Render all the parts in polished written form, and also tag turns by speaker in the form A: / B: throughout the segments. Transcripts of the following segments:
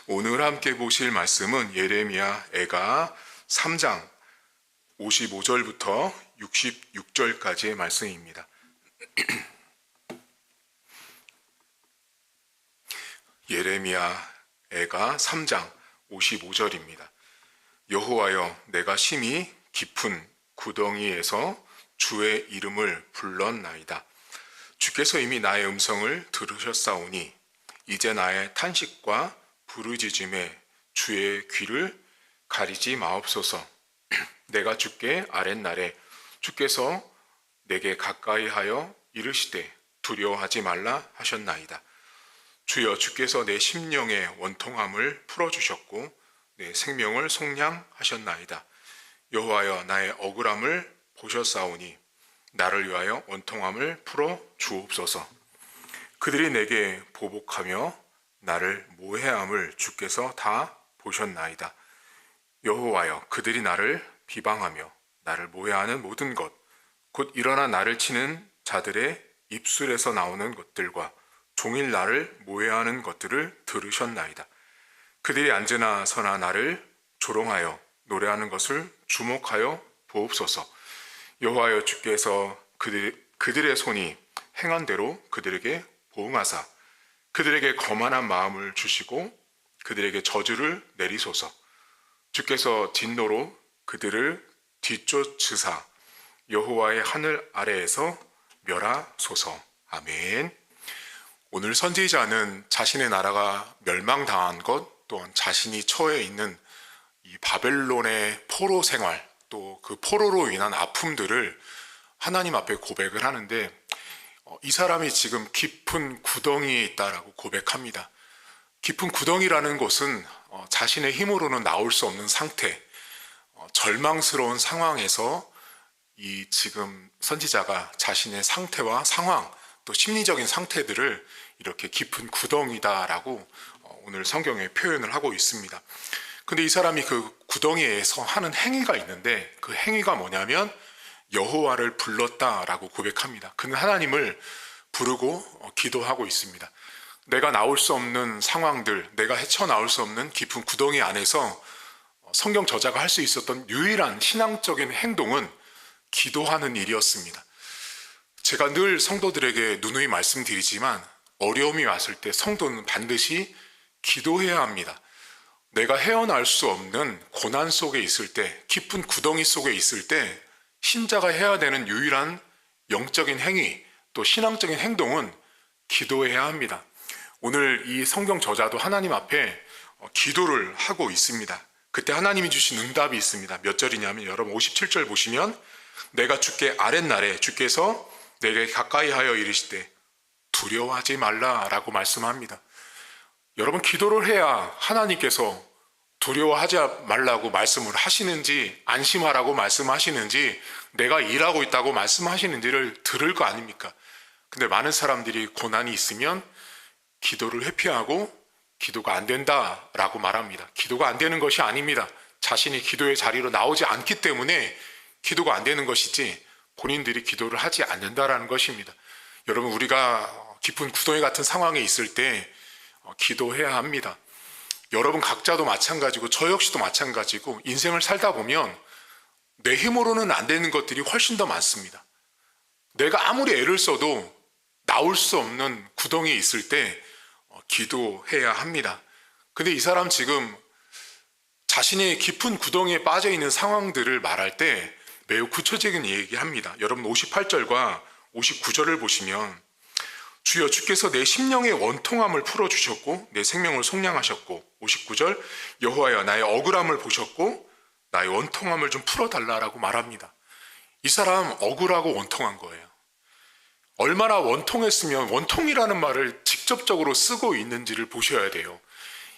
A: 오늘 함께 보실 말씀은 예레미야 애가 3장 55절부터 66절까지의 말씀입니다. 예레미야 애가 3장 55절입니다. 여호와여, 내가 심히 깊은 구덩이에서 주의 이름을 불렀나이다. 주께서 이미 나의 음성을 들으셨사오니 이제 나의 탄식과 부르짖음에 주의 귀를 가리지 마옵소서. 내가 주께 아랫날에 주께서 내게 가까이 하여 이르시되 두려워하지 말라 하셨나이다. 주여, 주께서 내 심령의 원통함을 풀어주셨고 내 생명을 속량하셨나이다. 여호와여, 나의 억울함을 보셨사오니 나를 위하여 원통함을 풀어 주옵소서. 그들이 내게 보복하며 나를 모해함을 주께서 다 보셨나이다. 여호와여, 그들이 나를 비방하며 나를 모해하는 모든 것, 곧 일어나 나를 치는 자들의 입술에서 나오는 것들과 종일 나를 모해하는 것들을 들으셨나이다. 그들이 앉으나 서나 나를 조롱하여 노래하는 것을 주목하여 보옵소서. 여호와여, 주께서 그들의 손이 행한 대로 그들에게 보응하사 그들에게 거만한 마음을 주시고 그들에게 저주를 내리소서. 주께서 진노로 그들을 뒤쫓으사 여호와의 하늘 아래에서 멸하소서. 아멘. 오늘 선지자는 자신의 나라가 멸망당한 것, 또한 자신이 처해 있는 이 바벨론의 포로 생활, 또 그 포로로 인한 아픔들을 하나님 앞에 고백을 하는데, 이 사람이 지금 깊은 구덩이에 있다라고 고백합니다. 깊은 구덩이라는 곳은 자신의 힘으로는 나올 수 없는 상태, 절망스러운 상황에서 이 지금 선지자가 자신의 상태와 상황, 또 심리적인 상태들을 이렇게 깊은 구덩이다라고 오늘 성경에 표현을 하고 있습니다. 근데 이 사람이 그 구덩이에서 하는 행위가 있는데, 그 행위가 뭐냐면 여호와를 불렀다라고 고백합니다. 그는 하나님을 부르고 기도하고 있습니다. 내가 나올 수 없는 상황들, 내가 헤쳐나올 수 없는 깊은 구덩이 안에서 성경 저자가 할 수 있었던 유일한 신앙적인 행동은 기도하는 일이었습니다. 제가 늘 성도들에게 누누이 말씀드리지만, 어려움이 왔을 때 성도는 반드시 기도해야 합니다. 내가 헤어날 수 없는 고난 속에 있을 때, 깊은 구덩이 속에 있을 때 신자가 해야 되는 유일한 영적인 행위, 또 신앙적인 행동은 기도해야 합니다. 오늘 이 성경 저자도 하나님 앞에 기도를 하고 있습니다. 그때 하나님이 주신 응답이 있습니다. 몇 절이냐면, 여러분 57절 보시면, 내가 주께 아랫날에 주께서 내게 가까이 하여 이르시되 두려워하지 말라라고 말씀합니다. 여러분, 기도를 해야 하나님께서 두려워하지 말라고 말씀을 하시는지, 안심하라고 말씀하시는지, 내가 일하고 있다고 말씀하시는지를 들을 거 아닙니까? 근데 많은 사람들이 고난이 있으면 기도를 회피하고 기도가 안 된다라고 말합니다. 기도가 안 되는 것이 아닙니다. 자신이 기도의 자리로 나오지 않기 때문에 기도가 안 되는 것이지, 본인들이 기도를 하지 않는다라는 것입니다. 여러분, 우리가 깊은 구덩이 같은 상황에 있을 때 기도해야 합니다. 여러분 각자도 마찬가지고 저 역시도 마찬가지고, 인생을 살다 보면 내 힘으로는 안 되는 것들이 훨씬 더 많습니다. 내가 아무리 애를 써도 나올 수 없는 구덩이에 있을 때 기도해야 합니다. 근데 이 사람 지금 자신의 깊은 구덩이에 빠져 있는 상황들을 말할 때 매우 구체적인 얘기합니다. 여러분 58절과 59절을 보시면, 주여, 주께서 내 심령의 원통함을 풀어주셨고 내 생명을 속량하셨고, 59절, 여호와여, 나의 억울함을 보셨고 나의 원통함을 좀 풀어달라라고 말합니다. 이 사람 억울하고 원통한 거예요. 얼마나 원통했으면 원통이라는 말을 직접적으로 쓰고 있는지를 보셔야 돼요.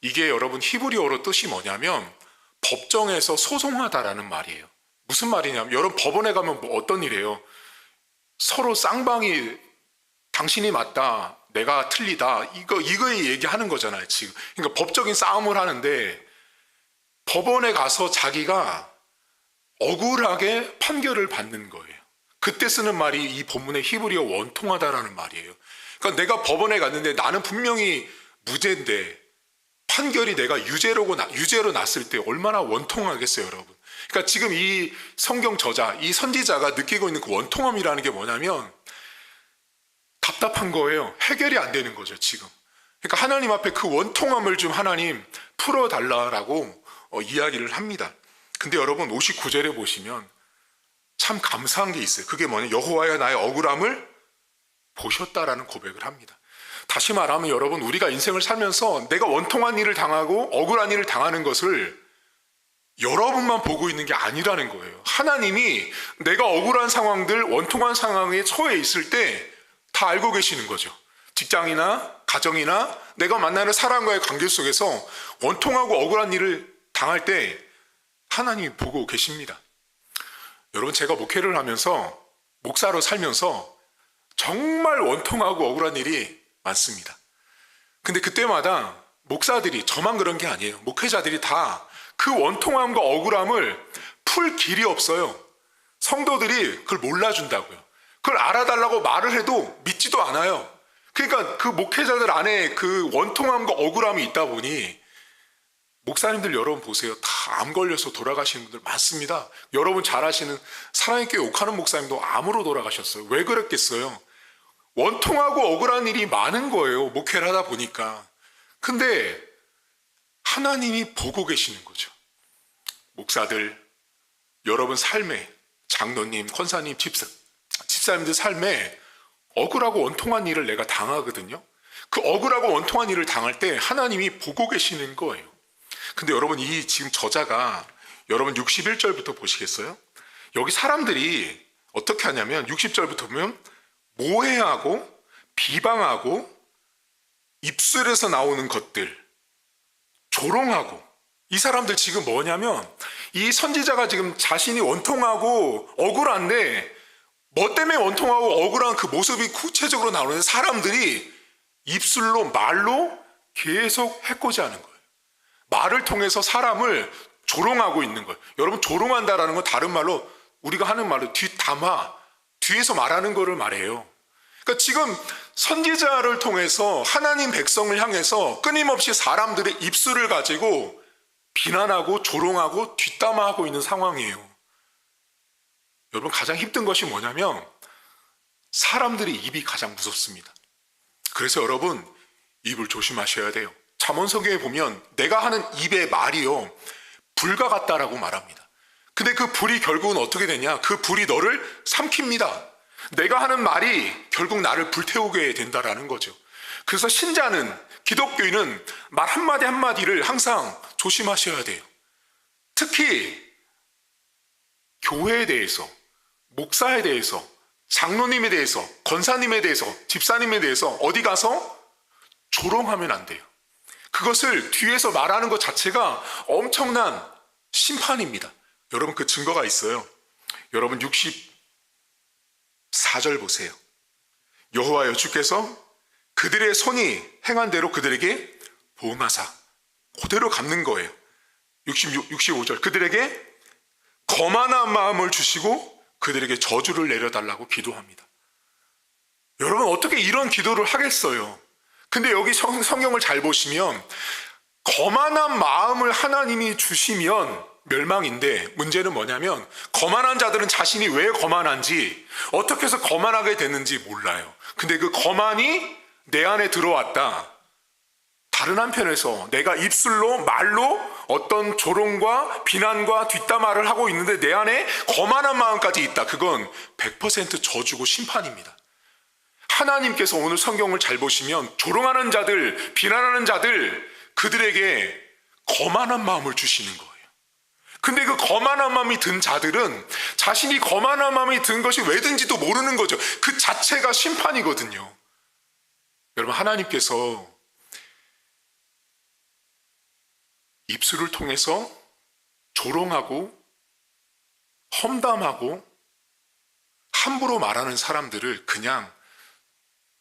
A: 이게 여러분 히브리어로 뜻이 뭐냐면 법정에서 소송하다라는 말이에요. 무슨 말이냐면, 여러분 법원에 가면 뭐 어떤 일이에요? 서로 쌍방이 당신이 맞다, 내가 틀리다, 이거에 얘기하는 거잖아요, 지금. 그러니까 법적인 싸움을 하는데, 법원에 가서 자기가 억울하게 판결을 받는 거예요. 그때 쓰는 말이 이 본문의 히브리어 원통하다라는 말이에요. 그러니까 내가 법원에 갔는데 나는 분명히 무죄인데 판결이 내가 유죄로 났을 때 얼마나 원통하겠어요, 여러분. 그러니까 지금 이 성경 저자, 이 선지자가 느끼고 있는 그 원통함이라는 게 뭐냐면 답답한 거예요. 해결이 안 되는 거죠, 지금. 그러니까 하나님 앞에 그 원통함을 좀 하나님 풀어달라라고 이야기를 합니다. 근데 여러분 59절에 보시면 참 감사한 게 있어요. 그게 뭐냐? 여호와여 나의 억울함을 보셨다라는 고백을 합니다. 다시 말하면 여러분, 우리가 인생을 살면서 내가 원통한 일을 당하고 억울한 일을 당하는 것을 여러분만 보고 있는 게 아니라는 거예요. 하나님이 내가 억울한 상황들, 원통한 상황에 처해 있을 때 다 알고 계시는 거죠. 직장이나 가정이나 내가 만나는 사람과의 관계 속에서 원통하고 억울한 일을 당할 때 하나님이 보고 계십니다. 여러분, 제가 목회를 하면서 목사로 살면서 정말 원통하고 억울한 일이 많습니다. 근데 그때마다 목사들이, 저만 그런 게 아니에요. 목회자들이 다 그 원통함과 억울함을 풀 길이 없어요. 성도들이 그걸 몰라준다고요. 그걸 알아달라고 말을 해도 믿지도 않아요. 그러니까 그 목회자들 안에 그 원통함과 억울함이 있다 보니 목사님들 여러분 보세요. 다 암 걸려서 돌아가시는 분들 많습니다. 여러분 잘 아시는 사랑의 교회 옥하는 목사님도 암으로 돌아가셨어요. 왜 그랬겠어요? 원통하고 억울한 일이 많은 거예요. 목회를 하다 보니까. 근데 하나님이 보고 계시는 거죠. 목사들, 여러분 삶에, 장로님, 권사님, 집사님들 삶에 억울하고 원통한 일을 내가 당하거든요. 그 억울하고 원통한 일을 당할 때 하나님이 보고 계시는 거예요. 근데 여러분, 이 지금 저자가 여러분 61절부터 보시겠어요? 여기 사람들이 어떻게 하냐면 60절부터 보면 모해하고 비방하고 입술에서 나오는 것들, 조롱하고, 이 사람들 지금 뭐냐면 이 선지자가 지금 자신이 원통하고 억울한데 뭐 때문에 원통하고 억울한 그 모습이 구체적으로 나오는데 사람들이 입술로 말로 계속 해코지하는 거예요. 말을 통해서 사람을 조롱하고 있는 거예요. 여러분, 조롱한다라는 건 다른 말로 우리가 하는 말로 뒷담화, 뒤에서 말하는 거를 말해요. 그러니까 지금 선지자를 통해서 하나님 백성을 향해서 끊임없이 사람들의 입술을 가지고 비난하고 조롱하고 뒷담화하고 있는 상황이에요. 여러분, 가장 힘든 것이 뭐냐면 사람들의 입이 가장 무섭습니다. 그래서 여러분, 입을 조심하셔야 돼요. 잠언성경에 보면 내가 하는 입의 말이요 불과 같다라고 말합니다. 근데 그 불이 결국은 어떻게 되냐? 그 불이 너를 삼킵니다. 내가 하는 말이 결국 나를 불태우게 된다라는 거죠. 그래서 신자는, 기독교인은 말 한마디 한마디를 항상 조심하셔야 돼요. 특히 교회에 대해서, 목사에 대해서, 장로님에 대해서, 권사님에 대해서, 집사님에 대해서 어디 가서 조롱하면 안 돼요. 그것을 뒤에서 말하는 것 자체가 엄청난 심판입니다. 여러분, 그 증거가 있어요. 여러분 64절 보세요. 여호와여 주께서 그들의 손이 행한 대로 그들에게 보응하사, 그대로 갚는 거예요. 65절 그들에게 거만한 마음을 주시고 그들에게 저주를 내려달라고 기도합니다. 여러분, 어떻게 이런 기도를 하겠어요? 근데 여기 성경을 잘 보시면 거만한 마음을 하나님이 주시면 멸망인데, 문제는 뭐냐면 거만한 자들은 자신이 왜 거만한지, 어떻게 해서 거만하게 됐는지 몰라요. 근데 그 거만이 내 안에 들어왔다. 다른 한편에서 내가 입술로, 말로 어떤 조롱과 비난과 뒷담화를 하고 있는데 내 안에 거만한 마음까지 있다. 그건 100% 저주고 심판입니다. 하나님께서 오늘 성경을 잘 보시면 조롱하는 자들, 비난하는 자들, 그들에게 거만한 마음을 주시는 거예요. 근데 그 거만한 마음이 든 자들은 자신이 거만한 마음이 든 것이 왜든지도 모르는 거죠. 그 자체가 심판이거든요. 여러분, 하나님께서 입술을 통해서 조롱하고 험담하고 함부로 말하는 사람들을 그냥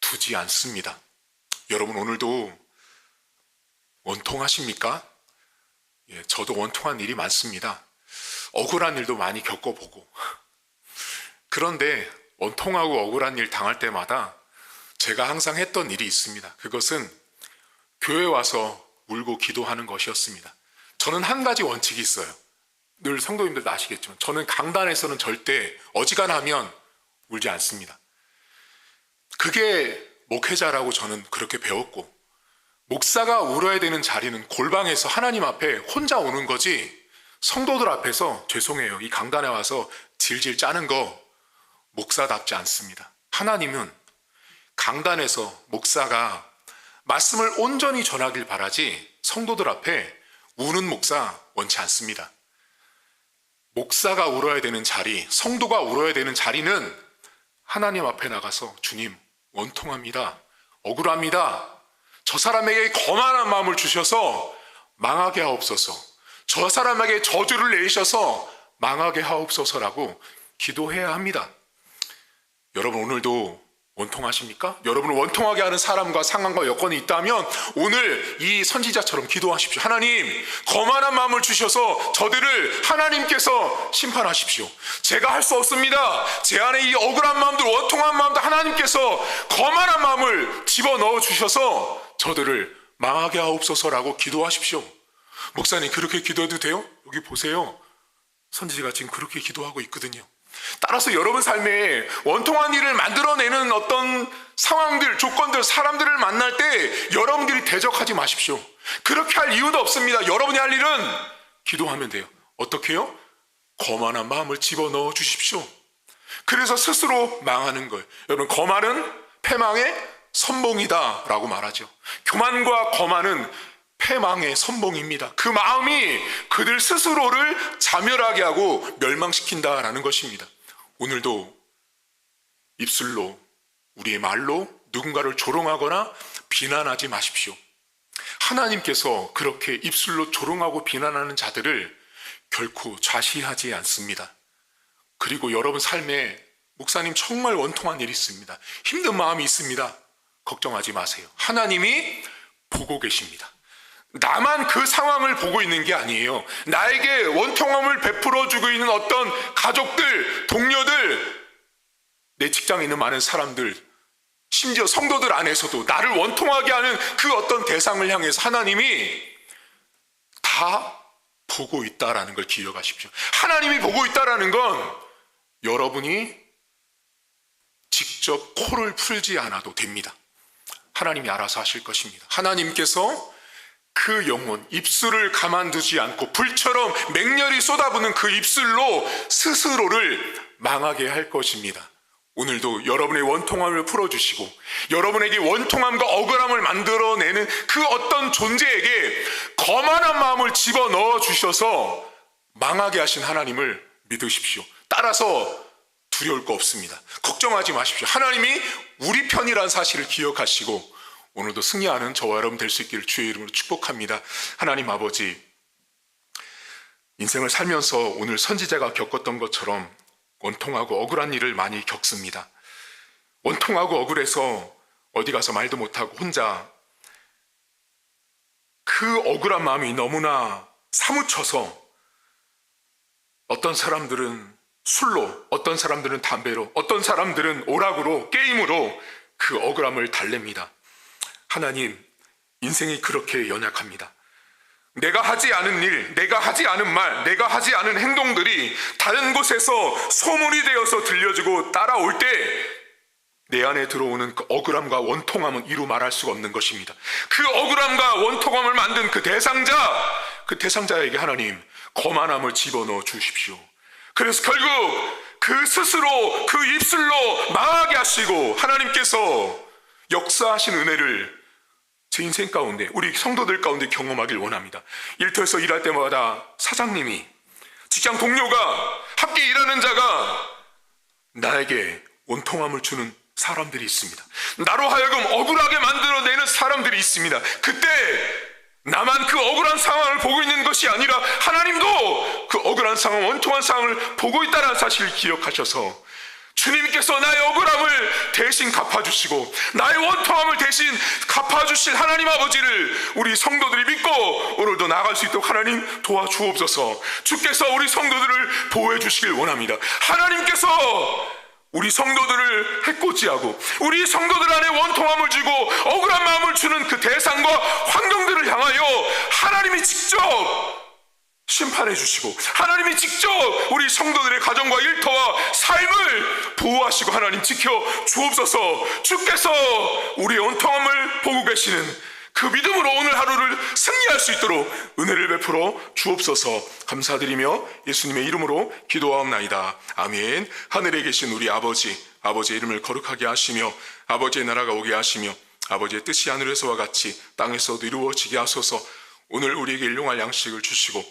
A: 두지 않습니다. 여러분, 오늘도 원통하십니까? 예, 저도 원통한 일이 많습니다. 억울한 일도 많이 겪어보고. 그런데 원통하고 억울한 일 당할 때마다 제가 항상 했던 일이 있습니다. 그것은 교회 와서 울고 기도하는 것이었습니다. 저는 한 가지 원칙이 있어요. 늘 성도님들도 아시겠지만 저는 강단에서는 절대 어지간하면 울지 않습니다. 그게 목회자라고 저는 그렇게 배웠고, 목사가 울어야 되는 자리는 골방에서 하나님 앞에 혼자 오는 거지, 성도들 앞에서 죄송해요, 이 강단에 와서 질질 짜는 거 목사답지 않습니다. 하나님은 강단에서 목사가 말씀을 온전히 전하길 바라지 성도들 앞에 우는 목사 원치 않습니다. 목사가 울어야 되는 자리, 성도가 울어야 되는 자리는 하나님 앞에 나가서 주님 원통합니다, 억울합니다, 저 사람에게 거만한 마음을 주셔서 망하게 하옵소서, 저 사람에게 저주를 내리셔서 망하게 하옵소서라고 기도해야 합니다. 여러분 오늘도 원통하십니까? 여러분을 원통하게 하는 사람과 상황과 여건이 있다면 오늘 이 선지자처럼 기도하십시오. 하나님, 거만한 마음을 주셔서 저들을 하나님께서 심판하십시오. 제가 할 수 없습니다. 제 안에 이 억울한 마음들, 원통한 마음들 하나님께서 거만한 마음을 집어넣어 주셔서 저들을 망하게 하옵소서라고 기도하십시오. 목사님, 그렇게 기도해도 돼요? 여기 보세요. 선지자가 지금 그렇게 기도하고 있거든요. 따라서 여러분 삶에 원통한 일을 만들어내는 어떤 상황들, 조건들, 사람들을 만날 때 여러분들이 대적하지 마십시오. 그렇게 할 이유도 없습니다. 여러분이 할 일은 기도하면 돼요. 어떻게 해요? 거만한 마음을 집어넣어 주십시오. 그래서 스스로 망하는 거예요. 여러분, 거만은 패망의 선봉이다 라고 말하죠. 교만과 거만은 패망의 선봉입니다. 그 마음이 그들 스스로를 자멸하게 하고 멸망시킨다라는 것입니다. 오늘도 입술로, 우리의 말로 누군가를 조롱하거나 비난하지 마십시오. 하나님께서 그렇게 입술로 조롱하고 비난하는 자들을 결코 좌시하지 않습니다. 그리고 여러분 삶에 목사님 정말 원통한 일이 있습니다, 힘든 마음이 있습니다, 걱정하지 마세요. 하나님이 보고 계십니다. 나만 그 상황을 보고 있는 게 아니에요. 나에게 원통함을 베풀어주고 있는 어떤 가족들, 동료들, 내 직장에 있는 많은 사람들, 심지어 성도들 안에서도 나를 원통하게 하는 그 어떤 대상을 향해서 하나님이 다 보고 있다라는 걸 기억하십시오. 하나님이 보고 있다라는 건 여러분이 직접 코를 풀지 않아도 됩니다. 하나님이 알아서 하실 것입니다. 하나님께서 그 영혼, 입술을 가만두지 않고 불처럼 맹렬히 쏟아부는 그 입술로 스스로를 망하게 할 것입니다. 오늘도 여러분의 원통함을 풀어주시고 여러분에게 원통함과 억울함을 만들어내는 그 어떤 존재에게 거만한 마음을 집어넣어 주셔서 망하게 하신 하나님을 믿으십시오. 따라서 두려울 거 없습니다. 걱정하지 마십시오. 하나님이 우리 편이라는 사실을 기억하시고 오늘도 승리하는 저와 여러분 될 수 있기를 주의 이름으로 축복합니다. 하나님 아버지, 인생을 살면서 오늘 선지자가 겪었던 것처럼 원통하고 억울한 일을 많이 겪습니다. 원통하고 억울해서 어디 가서 말도 못하고 혼자 그 억울한 마음이 너무나 사무쳐서 어떤 사람들은 술로, 어떤 사람들은 담배로, 어떤 사람들은 오락으로, 게임으로 그 억울함을 달랩니다. 하나님, 인생이 그렇게 연약합니다. 내가 하지 않은 일, 내가 하지 않은 말, 내가 하지 않은 행동들이 다른 곳에서 소문이 되어서 들려지고 따라올 때 내 안에 들어오는 그 억울함과 원통함은 이루 말할 수가 없는 것입니다. 그 억울함과 원통함을 만든 그 대상자에게 하나님 거만함을 집어넣어 주십시오. 그래서 결국 그 스스로 그 입술로 망하게 하시고 하나님께서 역사하신 은혜를 제 인생 가운데, 우리 성도들 가운데 경험하길 원합니다. 일터에서 일할 때마다 사장님이, 직장 동료가, 함께 일하는 자가 나에게 원통함을 주는 사람들이 있습니다. 나로 하여금 억울하게 만들어내는 사람들이 있습니다. 그때 나만 그 억울한 상황을 보고 있는 것이 아니라 하나님도 그 억울한 상황, 원통한 상황을 보고 있다는 사실을 기억하셔서 주님께서 나의 억울함을 대신 갚아주시고 나의 원통함을 대신 갚아주실 하나님 아버지를 우리 성도들이 믿고 오늘도 나아갈 수 있도록 하나님 도와주옵소서. 주께서 우리 성도들을 보호해 주시길 원합니다. 하나님께서 우리 성도들을 해코지하고 우리 성도들 안에 원통함을 주고 억울한 마음을 주는 그 대상과 환경들을 향하여 하나님이 직접 심판해 주시고 하나님이 직접 우리 성도들의 가정과 일터와 삶을 보호하시고 하나님 지켜 주옵소서. 주께서 우리의 원통함을 보고 계시는 그 믿음으로 오늘 하루를 승리할 수 있도록 은혜를 베풀어 주옵소서. 감사드리며 예수님의 이름으로 기도하옵나이다. 아멘. 하늘에 계신 우리 아버지의 이름을 거룩하게 하시며 아버지의 나라가 오게 하시며 아버지의 뜻이 하늘에서와 같이 땅에서도 이루어지게 하소서. 오늘 우리에게 일용할 양식을 주시고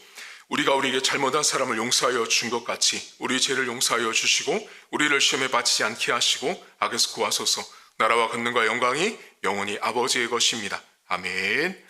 A: 우리가 우리에게 잘못한 사람을 용서하여 준 것 같이 우리 죄를 용서하여 주시고 우리를 시험에 빠지지 않게 하시고 악에서 구하소서. 나라와 권능과 영광이 영원히 아버지의 것입니다. 아멘.